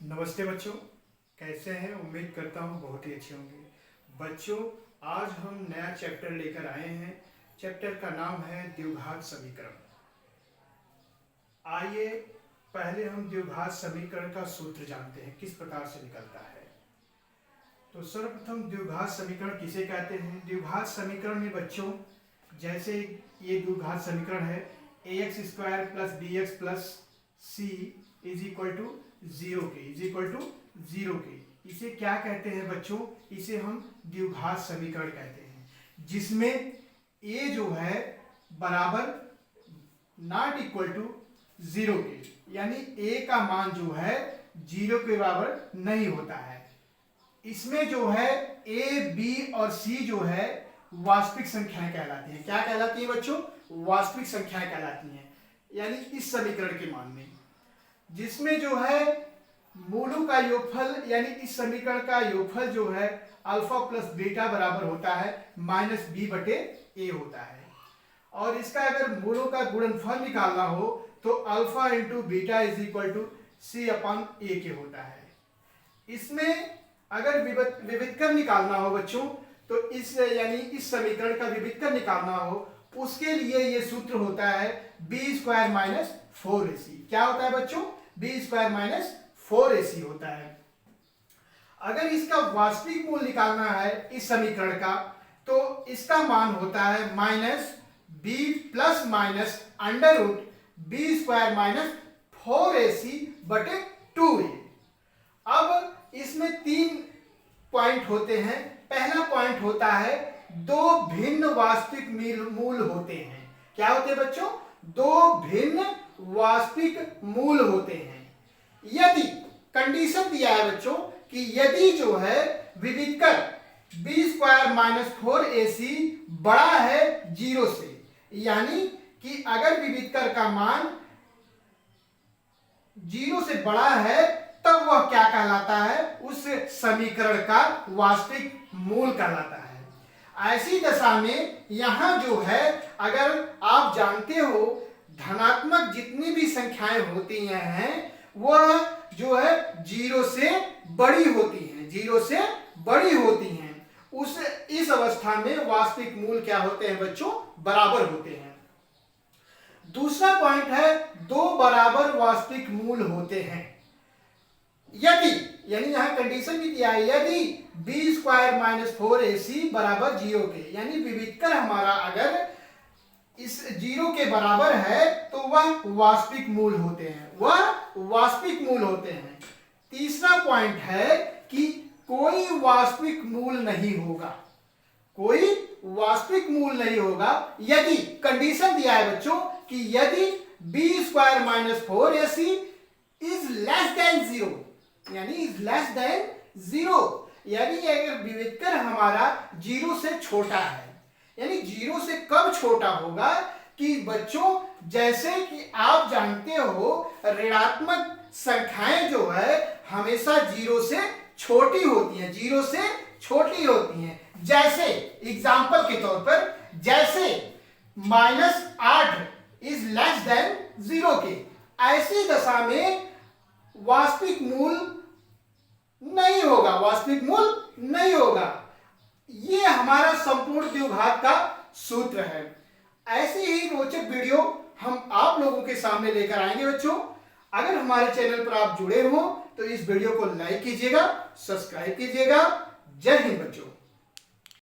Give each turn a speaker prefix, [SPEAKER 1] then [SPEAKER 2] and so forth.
[SPEAKER 1] नमस्ते बच्चों, कैसे हैं? उम्मीद करता हूँ बहुत ही अच्छे होंगे। बच्चों, आज हम नया चैप्टर लेकर आए हैं। चैप्टर का नाम है द्विघात समीकरण। आइए पहले हम द्विघात समीकरण का सूत्र जानते हैं, किस प्रकार से निकलता है। तो सर्वप्रथम द्विघात समीकरण किसे कहते हैं? द्विघात समीकरण में बच्चों, जैसे ये द्विघात समीकरण है ax² plus bx plus c is equal to zero के, इसे क्या कहते हैं बच्चों? इसे हम द्विघात समीकरण कहते हैं, जिसमें a जो है बराबर नॉट इक्वल टू जीरो के, यानी a का मान जो है जीरो के बराबर नहीं होता है। इसमें जो है a, b और c जो है वास्तविक संख्याएं कहलाती हैं। क्या कहलाती हैं बच्चों? वास्तविक संख्याएं कहलाती हैं, यानी इस समीकरण के मान में, जिसमें जो है मूलों का योगफल, यानी इस समीकरण का योगफल जो है अल्फा प्लस बीटा बराबर होता है माइनस बी बटे ए होता है। और इसका अगर मूलों का गुणनफल निकालना हो तो alpha into beta is equal to C upon A के होता है। इसमें अगर विविधकर निकालना हो बच्चों, तो इस समीकरण का विविधकर निकालना हो, उसके लिए ये सूत्र होता है b² माइनस 4ac। क्या होता है बच्चों? b² माइनस 4ac होता है। अगर इसका वास्तविक मूल निकालना है इस समीकरण का, तो इसका मान होता है minus b plus minus under root b² minus 4ac बटे 2a। अब इसमें तीन पॉइंट होते हैं। पहला पॉइंट होता है दो भिन्न वास्तविक मूल होते हैं। क्या होते हैं बच्चों? दो भिन्न वास्तविक मूल होते हैं। यदि कंडीशन दिया है बच्चों कि यदि जो है विविधकर b² माइनस 4ac बड़ा है जीरो से, यानी कि अगर विविधकर का मान जीरो से बड़ा है, तब वह क्या कहलाता है? उस समीकरण का वास्तविक मूल कहलाता है। ऐसी दशा में यहां जो है, अगर आप जानते हो धनात्मक जितनी भी संख्याएं होती हैं वह जो है जीरो से बड़ी होती हैं, जीरो से बड़ी होती हैं। इस अवस्था में वास्तविक मूल क्या होते हैं बच्चों? बराबर होते हैं। दूसरा पॉइंट है दो बराबर वास्तविक मूल होते हैं। यदि, यानी यहां कंडीशन भी दिया है, यदि b² माइनस 4ac बराबर जीरो के, यानी विविधकर हमारा अगर इस जीरो के बराबर है तो वह वास्तविक मूल होते हैं, वह वास्तविक मूल होते हैं। तीसरा पॉइंट है कि कोई वास्तविक मूल नहीं होगा, कोई वास्तविक मूल नहीं होगा। यदि कंडीशन दिया है बच्चों कि यदि b² minus 4ac is less than zero, यानी इज लेस देन जीरो, यानी अगर विविधकर हमारा जीरो से छोटा है, यानी जीरो से कब छोटा होगा कि बच्चों, जैसे कि आप जानते हो ऋणात्मक संख्याएं जो है हमेशा जीरो से छोटी होती हैं, जीरो से छोटी होती हैं। जैसे एग्जाम्पल के तौर पर, जैसे -8 इज लेस देन जीरो के, ऐसी दशा में वास्तविक मूल नहीं होगा, वास्तविक मूल नहीं होगा। ये हमारा संपूर्ण द्विघात का सूत्र है। ऐसी ही रोचक वीडियो हम आप लोगों के सामने लेकर आएंगे बच्चों। अगर हमारे चैनल पर आप जुड़े हो तो इस वीडियो को लाइक कीजिएगा, सब्सक्राइब कीजिएगा। जय हिंद बच्चों।